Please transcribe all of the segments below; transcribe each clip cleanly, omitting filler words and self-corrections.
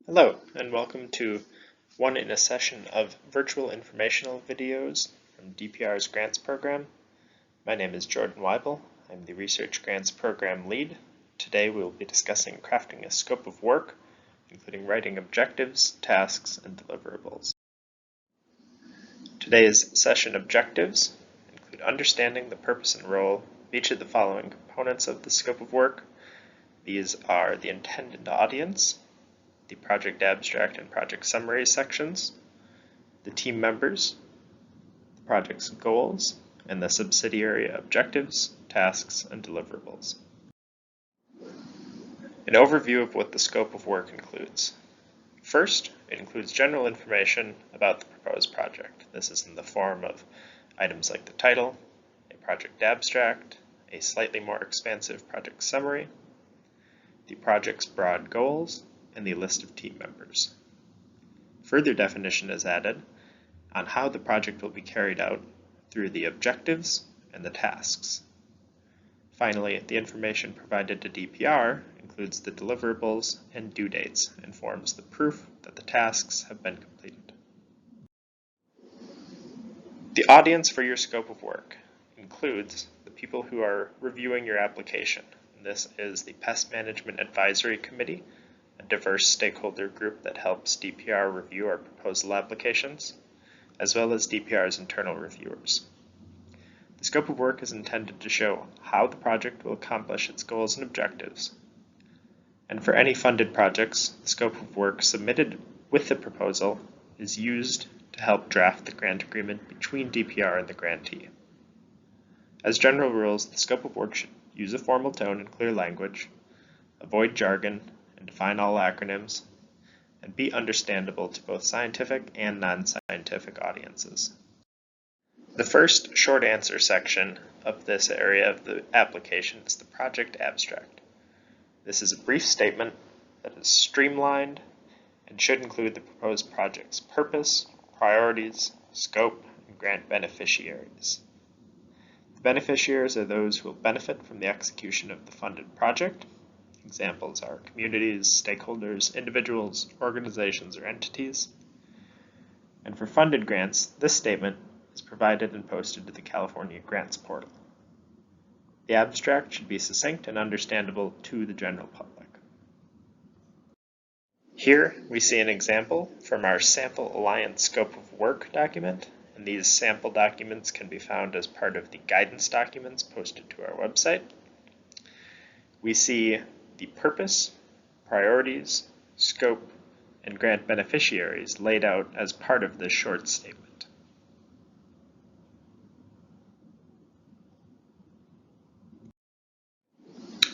Hello, and welcome to one in a session of virtual informational videos from DPR's grants program. My name is Jordan Weibel. I'm the Research Grants Program Lead. Today we will be discussing crafting a scope of work, including writing objectives, tasks, and deliverables. Today's session objectives include understanding the purpose and role of each of the following components of the scope of work. These are the intended audience, the project abstract and project summary sections, the team members, the project's goals, and the subsidiary objectives, tasks, and deliverables. An overview of what the scope of work includes. First, it includes general information about the proposed project. This is in the form of items like the title, a project abstract, a slightly more expansive project summary, the project's broad goals, and the list of team members. Further definition is added on how the project will be carried out through the objectives and the tasks. Finally, the information provided to DPR includes the deliverables and due dates and forms the proof that the tasks have been completed. The audience for your scope of work includes the people who are reviewing your application. This is the Pest Management Advisory Committee, a diverse stakeholder group that helps DPR review our proposal applications, as well as DPR's internal reviewers. The scope of work is intended to show how the project will accomplish its goals and objectives. And for any funded projects, the scope of work submitted with the proposal is used to help draft the grant agreement between DPR and the grantee. As general rules, the scope of work should use a formal tone and clear language, avoid jargon, and define all acronyms, and be understandable to both scientific and non-scientific audiences. The first short answer section of this area of the application is the project abstract. This is a brief statement that is streamlined and should include the proposed project's purpose, priorities, scope, and grant beneficiaries. The beneficiaries are those who will benefit from the execution of the funded project. Examples are communities, stakeholders, individuals, organizations, or entities. And for funded grants, this statement is provided and posted to the California Grants portal. The abstract should be succinct and understandable to the general public. Here we see an example from our Sample Alliance Scope of Work document, and these sample documents can be found as part of the guidance documents posted to our website. We see the purpose, priorities, scope, and grant beneficiaries laid out as part of this short statement.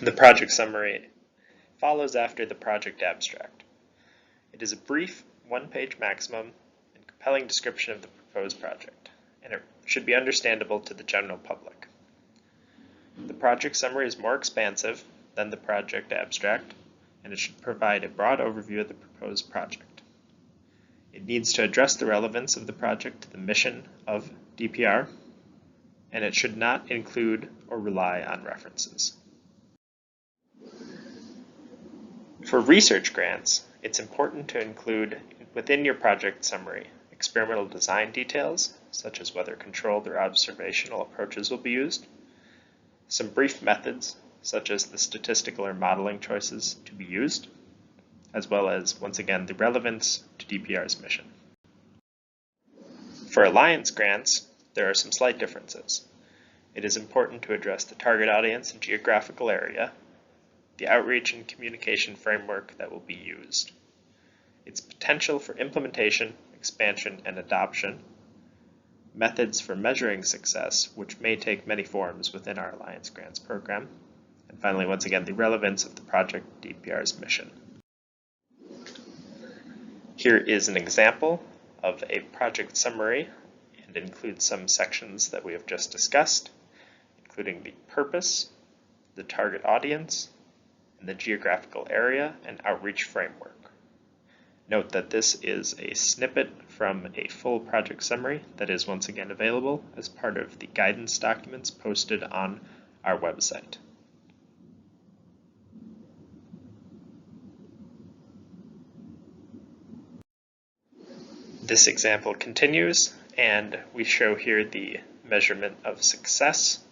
The project summary follows after the project abstract. It is a brief, one-page maximum and compelling description of the proposed project, and it should be understandable to the general public. The project summary is more expansive than the project abstract, and it should provide a broad overview of the proposed project. It needs to address the relevance of the project to the mission of DPR, and it should not include or rely on references. For research grants, it's important to include within your project summary experimental design details, such as whether controlled or observational approaches will be used, some brief methods, such as the statistical or modeling choices to be used, as well as, once again, the relevance to DPR's mission. For Alliance grants, there are some slight differences. It is important to address the target audience and geographical area, the outreach and communication framework that will be used, its potential for implementation, expansion, and adoption, methods for measuring success, which may take many forms within our Alliance grants program, and finally, once again, the relevance of the project DPR's mission. Here is an example of a project summary and includes some sections that we have just discussed, including the purpose, the target audience, and the geographical area and outreach framework. Note that this is a snippet from a full project summary that is once again available as part of the guidance documents posted on our website. This example continues, and we show here the measurement of success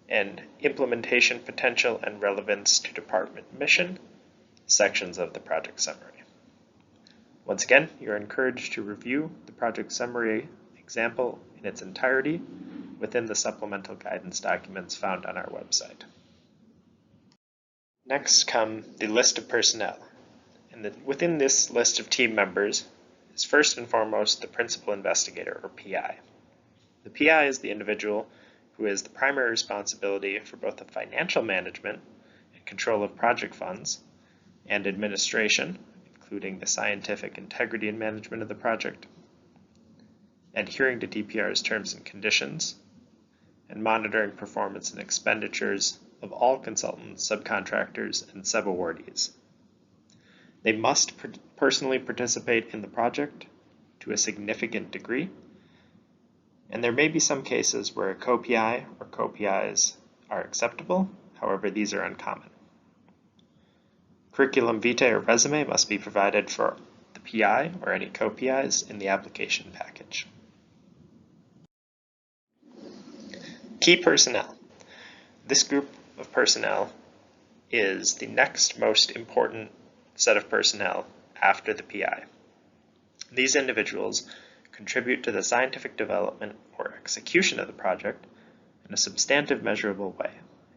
and implementation potential and relevance to department mission sections of the project summary. Once again, you're encouraged to review the project summary example in its entirety within the supplemental guidance documents found on our website. Next come the list of personnel. And within this list of team members is first and foremost the principal investigator, or PI. The PI is the individual who has the primary responsibility for both the financial management and control of project funds and administration, including the scientific integrity and management of the project, adhering to DPR's terms and conditions, and monitoring performance and expenditures of all consultants, subcontractors, and sub-awardees. They must personally participate in the project to a significant degree, and there may be some cases where a co-PI or co-PIs are acceptable, however these are uncommon. Curriculum vitae or resume must be provided for the PI or any co-PIs in the application package. Key personnel. This group of personnel is the next most important set of personnel after the PI. These individuals contribute to the scientific development or execution of the project in a substantive, measurable way,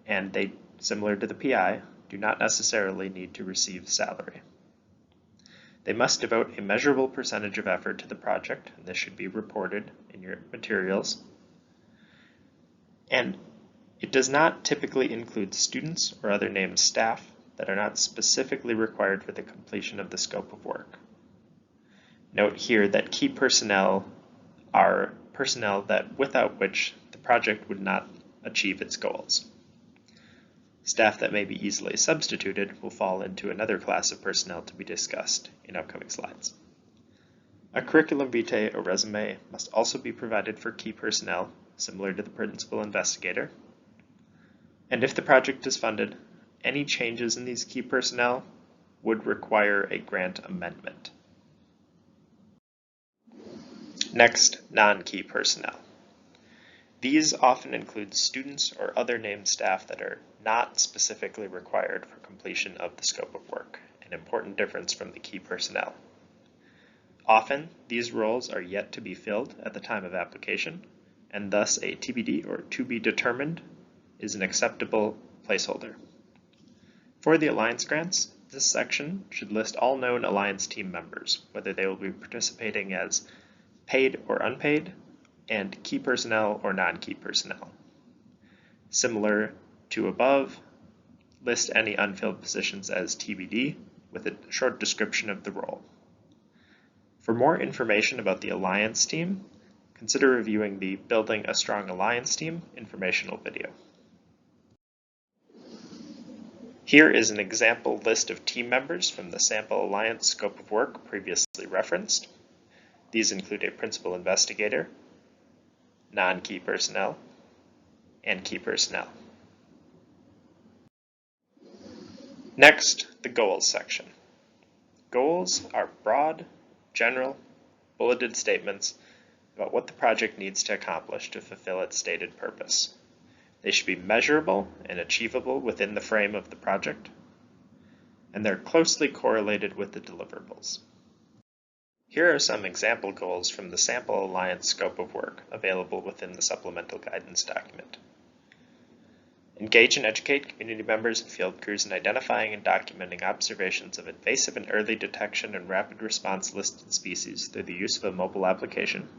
and they, similar to the PI, do not necessarily need to receive salary. They must devote a measurable percentage of effort to the project, and this should be reported in your materials. And it does not typically include students or other named staff that are not specifically required for the completion of the scope of work. Note here that key personnel are personnel that without which the project would not achieve its goals. Staff that may be easily substituted will fall into another class of personnel to be discussed in upcoming slides. A curriculum vitae or resume must also be provided for key personnel, similar to the principal investigator. And if the project is funded, any changes in these key personnel would require a grant amendment. Next, non-key personnel. These often include students or other named staff that are not specifically required for completion of the scope of work, an important difference from the key personnel. Often, these roles are yet to be filled at the time of application, and thus a TBD or to be determined is an acceptable placeholder. For the Alliance grants, this section should list all known Alliance team members, whether they will be participating as paid or unpaid, and key personnel or non-key personnel. Similar to above, list any unfilled positions as TBD with a short description of the role. For more information about the Alliance team, consider reviewing the Building a Strong Alliance Team informational video. Here is an example list of team members from the Sample Alliance scope of work previously referenced. These include a principal investigator, non-key personnel, and key personnel. Next, the goals section. Goals are broad, general, bulleted statements about what the project needs to accomplish to fulfill its stated purpose. They should be measurable and achievable within the frame of the project, and they're closely correlated with the deliverables. Here are some example goals from the Sample Alliance scope of work available within the supplemental guidance document. Engage and educate community members and field crews in identifying and documenting observations of invasive and early detection and rapid response listed species through the use of a mobile application.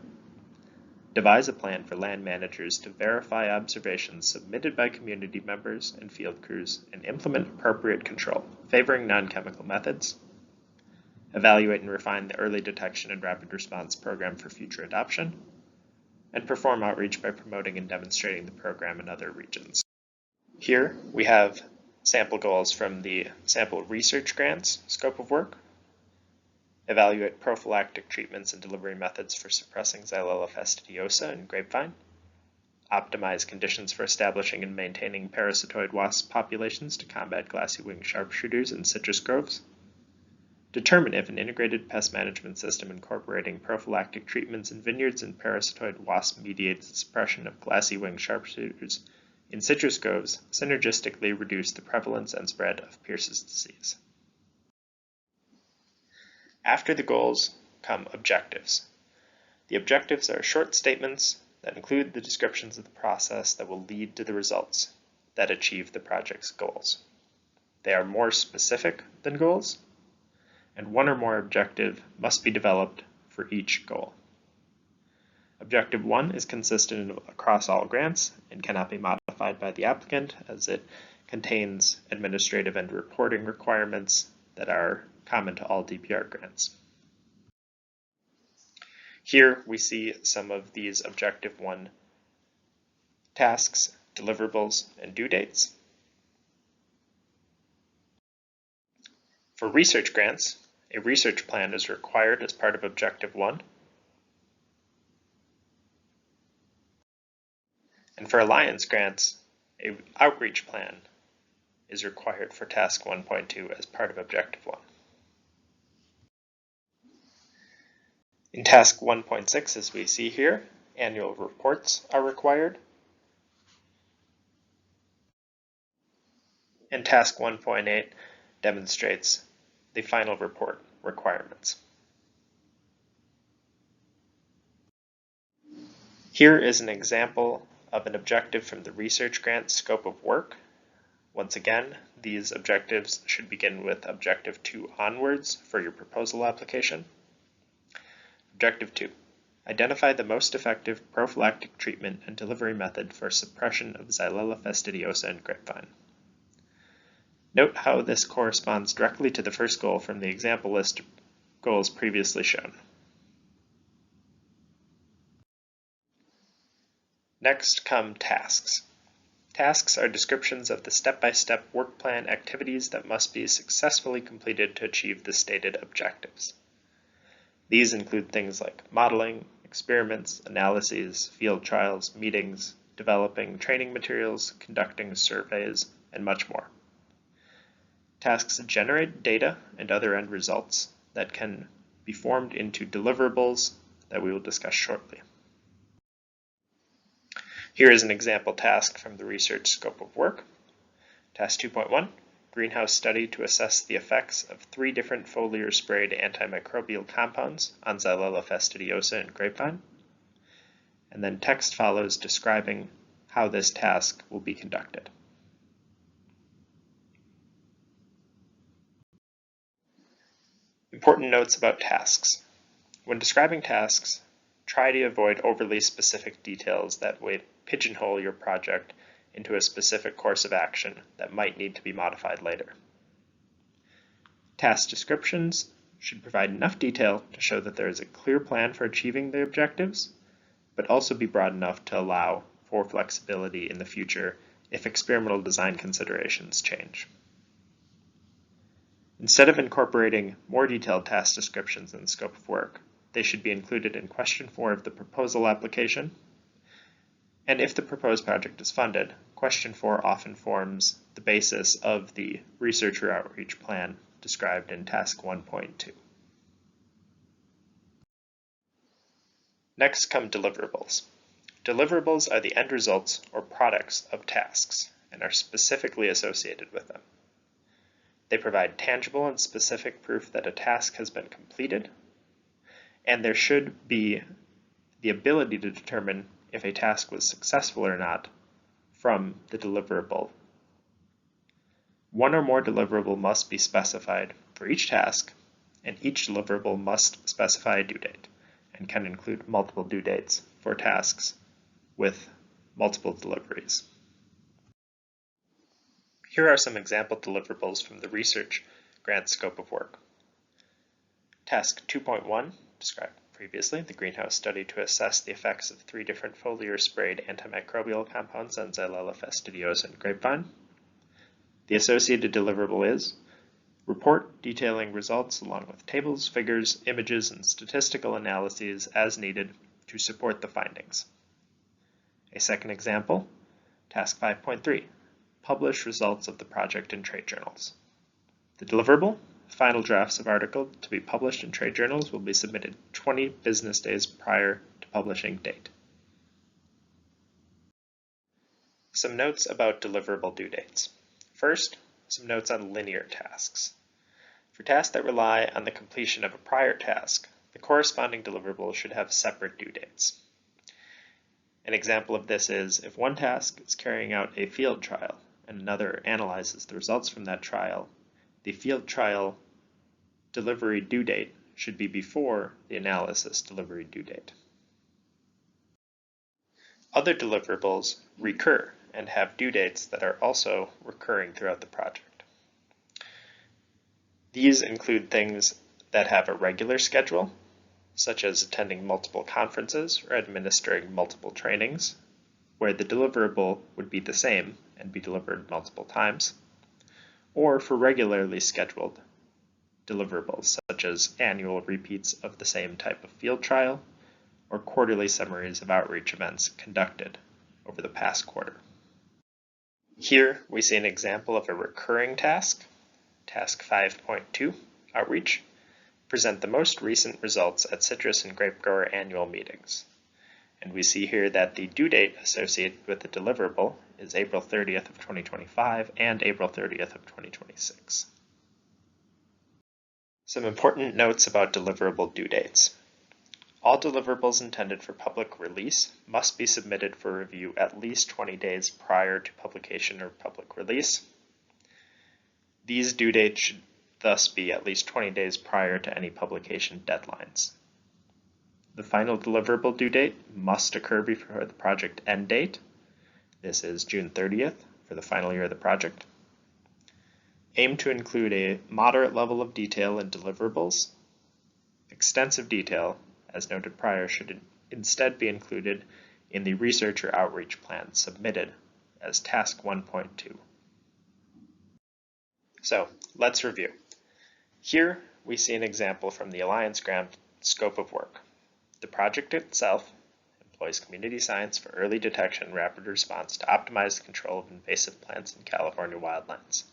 Devise a plan for land managers to verify observations submitted by community members and field crews and implement appropriate control, favoring non-chemical methods. Evaluate and refine the early detection and rapid response program for future adoption. And perform outreach by promoting and demonstrating the program in other regions. Here we have sample goals from the Sample Research Grants scope of work. Evaluate prophylactic treatments and delivery methods for suppressing Xylella fastidiosa in grapevine. Optimize conditions for establishing and maintaining parasitoid wasp populations to combat glassy-winged sharpshooters in citrus groves. Determine if an integrated pest management system incorporating prophylactic treatments in vineyards and parasitoid wasp-mediated suppression of glassy winged sharpshooters in citrus groves synergistically reduce the prevalence and spread of Pierce's disease. After the goals come objectives. The objectives are short statements that include the descriptions of the process that will lead to the results that achieve the project's goals. They are more specific than goals, and one or more objective must be developed for each goal. Objective 1 is consistent across all grants and cannot be modified by the applicant as it contains administrative and reporting requirements that are common to all DPR grants. Here we see some of these Objective 1 tasks, deliverables, and due dates. For research grants, a research plan is required as part of Objective 1. And for Alliance grants, an outreach plan is required for Task 1.2 as part of Objective 1. In Task 1.6, as we see here, annual reports are required. And Task 1.8 demonstrates the final report requirements. Here is an example of an objective from the research grant scope of work. Once again, these objectives should begin with Objective 2 onwards for your proposal application. Objective 2. Identify the most effective prophylactic treatment and delivery method for suppression of Xylella fastidiosa in grapevine. Note how this corresponds directly to the first goal from the example list of goals previously shown. Next come tasks. Tasks are descriptions of the step-by-step work plan activities that must be successfully completed to achieve the stated objectives. These include things like modeling, experiments, analyses, field trials, meetings, developing training materials, conducting surveys, and much more. Tasks generate data and other end results that can be formed into deliverables that we will discuss shortly. Here is an example task from the research scope of work. Task 2.1. Greenhouse study to assess the effects of 3 different foliar sprayed antimicrobial compounds on Xylella fastidiosa in grapevine. And then text follows describing how this task will be conducted. Important notes about tasks. When describing tasks, try to avoid overly specific details that would pigeonhole your project into a specific course of action that might need to be modified later. Task descriptions should provide enough detail to show that there is a clear plan for achieving the objectives, but also be broad enough to allow for flexibility in the future if experimental design considerations change. Instead of incorporating more detailed task descriptions in the scope of work, they should be included in question 4 of the proposal application. And if the proposed project is funded, question 4 often forms the basis of the research or outreach plan described in Task 1.2. Next come deliverables. Deliverables are the end results or products of tasks and are specifically associated with them. They provide tangible and specific proof that a task has been completed, and there should be the ability to determine if a task was successful or not from the deliverable. One or more deliverable must be specified for each task, and each deliverable must specify a due date and can include multiple due dates for tasks with multiple deliveries. Here are some example deliverables from the research grant scope of work. Task 2.1, described previously, the greenhouse study to assess the effects of 3 different foliar sprayed antimicrobial compounds on Xylella fastidiosa in grapevine. The associated deliverable is report detailing results along with tables, figures, images, and statistical analyses as needed to support the findings. A second example, Task 5.3, publish results of the project in trade journals. The deliverable, final drafts of article to be published in trade journals will be submitted 20 business days prior to publishing date. Some notes about deliverable due dates. First, some notes on linear tasks. For tasks that rely on the completion of a prior task, the corresponding deliverable should have separate due dates. An example of this is if one task is carrying out a field trial and another analyzes the results from that trial, the field trial delivery due date should be before the analysis delivery due date. Other deliverables recur and have due dates that are also recurring throughout the project. These include things that have a regular schedule, such as attending multiple conferences or administering multiple trainings, where the deliverable would be the same and be delivered multiple times, or for regularly scheduled deliverables, such as annual repeats of the same type of field trial, or quarterly summaries of outreach events conducted over the past quarter. Here we see an example of a recurring task, Task 5.2, Outreach. Present the most recent results at citrus and grape grower annual meetings. And we see here that the due date associated with the deliverable is April 30th of 2025 and April 30th of 2026. Some important notes about deliverable due dates. All deliverables intended for public release must be submitted for review at least 20 days prior to publication or public release. These due dates should thus be at least 20 days prior to any publication deadlines. The final deliverable due date must occur before the project end date. This is June 30th for the final year of the project. Aim to include a moderate level of detail in deliverables. Extensive detail, as noted prior, should instead be included in the research or outreach plan submitted as Task 1.2. So, let's review. Here, we see an example from the Alliance Grant scope of work. The project itself employs community science for early detection and rapid response to optimize the control of invasive plants in California wildlands.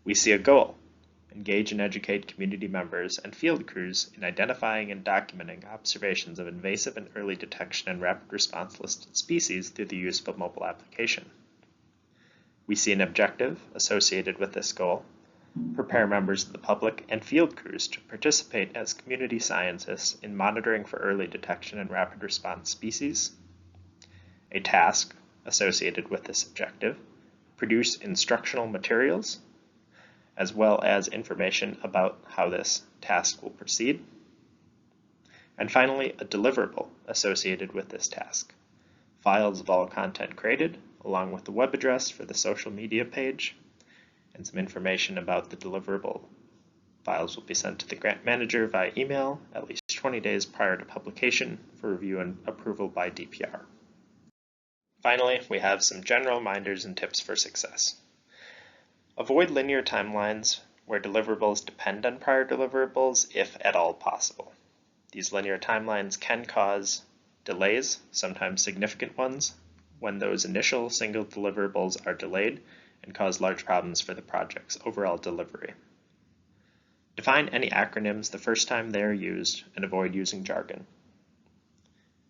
We see a goal: engage and educate community members and field crews in identifying and documenting observations of invasive and early detection and rapid response listed species through the use of a mobile application. We see an objective associated with this goal: prepare members of the public and field crews to participate as community scientists in monitoring for early detection and rapid response species. A task associated with this objective: produce instructional materials, as well as information about how this task will proceed. And finally, a deliverable associated with this task: files of all content created, along with the web address for the social media page, and some information about the deliverable. Files will be sent to the grant manager via email at least 20 days prior to publication for review and approval by DPR. Finally, we have some general reminders and tips for success. Avoid linear timelines where deliverables depend on prior deliverables if at all possible. These linear timelines can cause delays, sometimes significant ones, when those initial single deliverables are delayed and cause large problems for the project's overall delivery. Define any acronyms the first time they are used and avoid using jargon.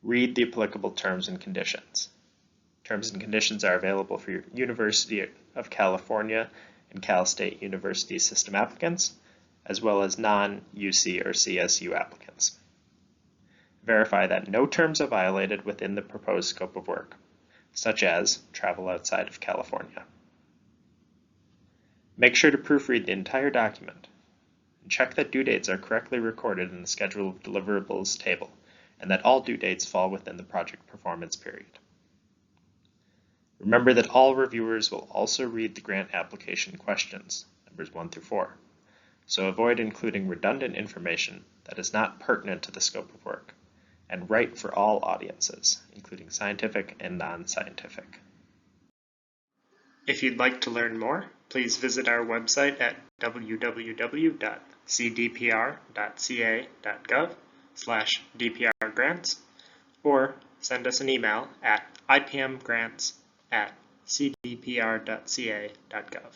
Read the applicable terms and conditions. Terms and conditions are available for your University of California and Cal State University system applicants, as well as non-UC or CSU applicants. Verify that no terms are violated within the proposed scope of work, such as travel outside of California. Make sure to proofread the entire document and check that due dates are correctly recorded in the Schedule of Deliverables table and that all due dates fall within the project performance period. Remember that all reviewers will also read the grant application questions, numbers 1 through 4, so avoid including redundant information that is not pertinent to the scope of work, and write for all audiences, including scientific and non-scientific. If you'd like to learn more, please visit our website at www.cdpr.ca.gov/DPR grants, or send us an email at ipmgrants@cdpr.ca.gov.